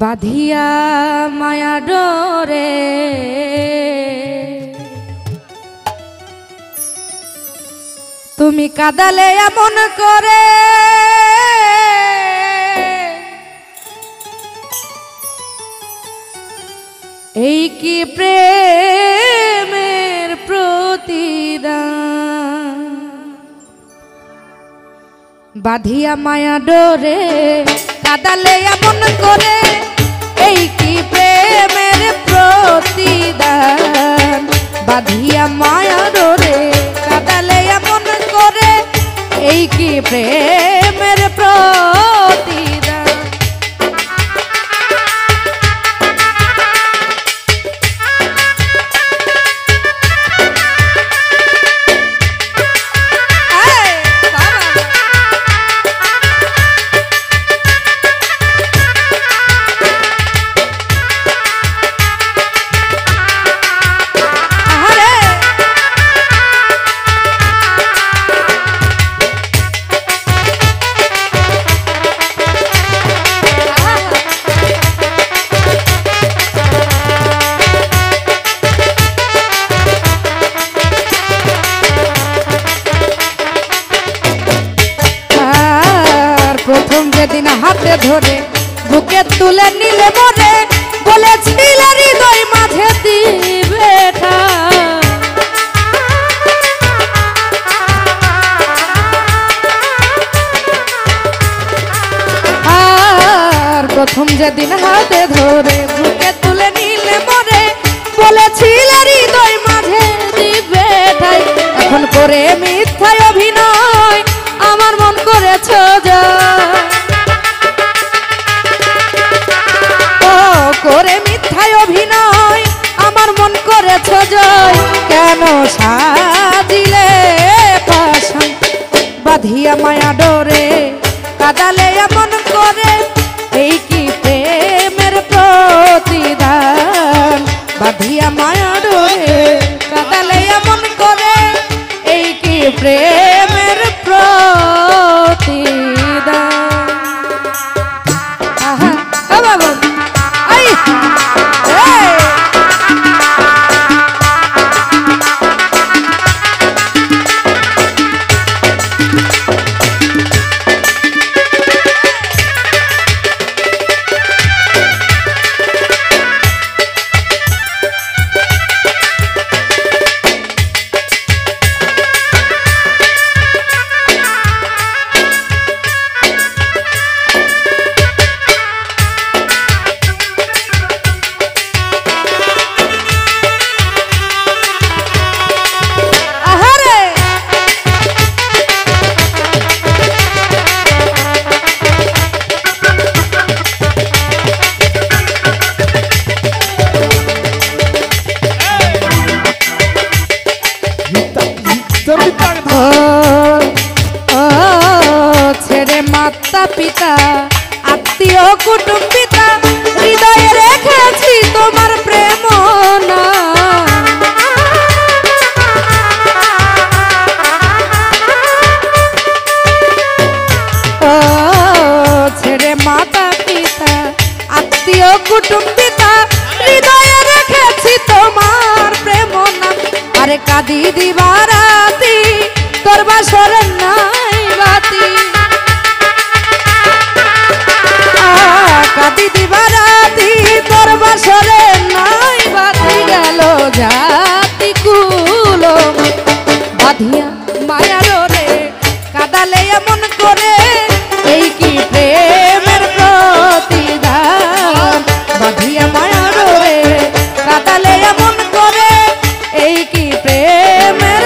বাঁধিয়া মায়া ডোরে তুমি কাদালে এমন করে এই কি প্রেমের প্রতিদান বাঁধিয়া মায়া ডোরে কাদালে এমন করে এই কি প্রেমের প্রতিদান বাঁধিয়া মায়া ডোরে কাদালে এমন করে এই কি প্রেমের প্রতিদান যেদিন হাতে ধরে বুকে তুলে নিলে মরে বলেছিল হৃদয় মাঝে দিবে আর প্রথম যেদিন হাতে ধরে বুকে তুলে নিলে মরে বলেছিল হৃদয় মাঝে দিবে ঠাই এখন করে মিথ্যায় অভিনয় আমার মন করেছ করে মিথ্যায় অভিনয় আমার মন করেছ জয় কেন সাজিলে পাশান বাঁধিয়া মায়া ডোরে কাদালে এমন করে এই কি প্রেমের প্রতিদান বাঁধিয়া মায়া ডোরে কাদালে এমন করে এই কি প্রেমের প্রতিদান আহা বাবা ছেড়ে মাতা পিতা আত্মীয় কুটুম্বিতা হৃদয়ে রেখেছি তোমার প্রেম না ছেড়ে মাতা পিতা আত্মীয় কুটুম্বিতা হৃদয়ে রেখেছি তোমার প্রেম না আরে কাঁদি দিবারাতি তোর বাসরের নাই বাতি কাঁদি দিবারাতি তোর বাসরের নাই বাতি গেল জাতি কুলো বাঁধিয়া মায়া ডোরে কাদালে এমন করে এই কি প্রেমের প্রতিদান বাঁধিয়া মায়া ডোরে কাদালে এমন করে এই কি প্রেমের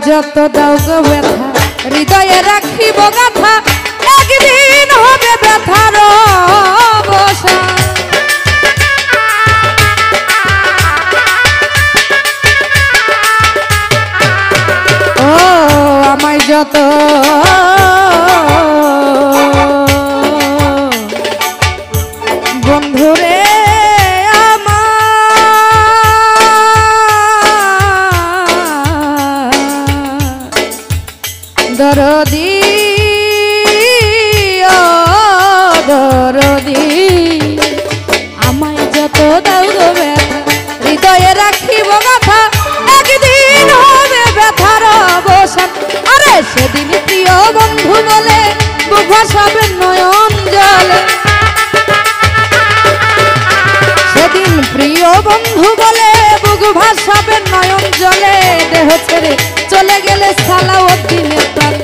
যত দাও গো ব্যথা হৃদয়ে রাখিব গাথা একদিন হবে ব্যথার অবসান ও আমায় যত বন্ধুরে দরদি ও দরদি আমায় যত দাও গো ব্যথা হৃদয়ে রাখিব গাথা একদিন হবে ব্যথার অবসান আরে সেদিন প্রিয় বন্ধু বলে বুক ভাসাবে নয়ন জলে সেদিন প্রিয় বন্ধু বলে বুক ভাসাবে নয়ন জলে দেহ ছেড়ে চলে গেলে সালাউদ্দিনের প্রাণ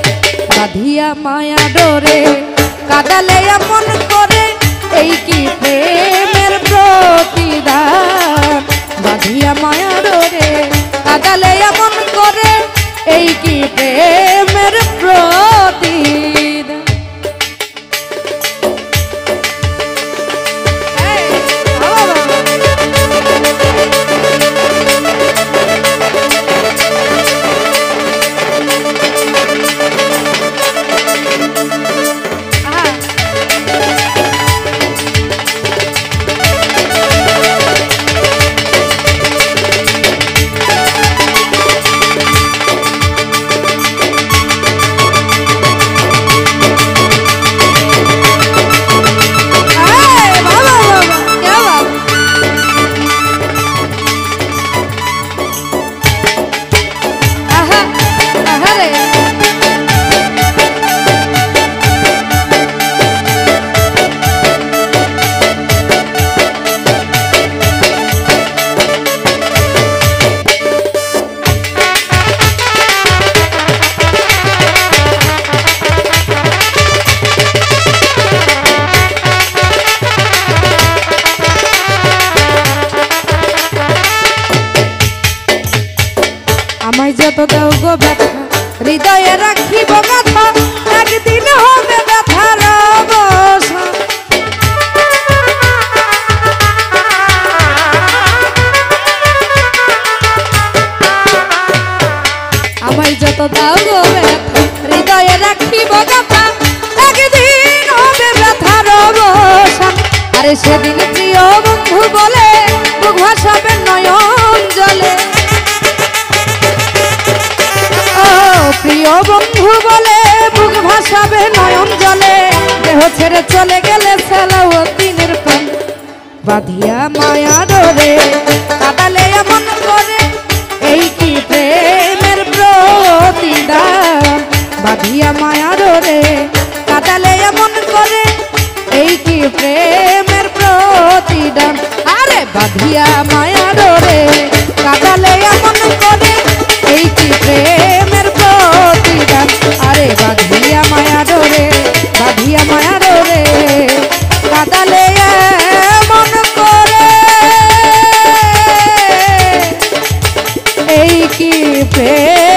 বাঁধিয়া মায়া ডোরে কাদালে এমন করে এই কি প্রেমের প্রতিদান বাঁধিয়া মায়া ডোরে কাদালে এমন করে এই কি প্রেমের প্রতিদান আমায় যত দাও গো ব্যথা হৃদয়ে রাখিব গাথা একদিন হবে ব্যথার অবসান আমায় যত দাও গো ব্যথা হৃদয়ে রাখিব গাথা একদিন হবে ব্যথার অবসান আরে সেদিন প্রিয় বন্ধু বলে বুক ভাসাবে নয়ন জলে প্রিয় বন্ধু বলে বুক ভাসাবে নয়ন জলে দেহ ছেড়ে চলে গেলে সালাউদ্দিনের প্রাণ বাঁধিয়া মায়া ডোরে কাদালে এমন করে এই কি প্রেমের প্রতিদান বাঁধিয়া মায়া ডোরে কাদালে এমন করে এই কি প্রেমের প্রতিদান আরে বাঁধিয়া মায়া ডোরে কাদালে এমন করে এই কি প্রেমের প্রতিদান আরে বাঁধিয়া মায়া ডোরে কাদালে এমন করে এই কি প্রেম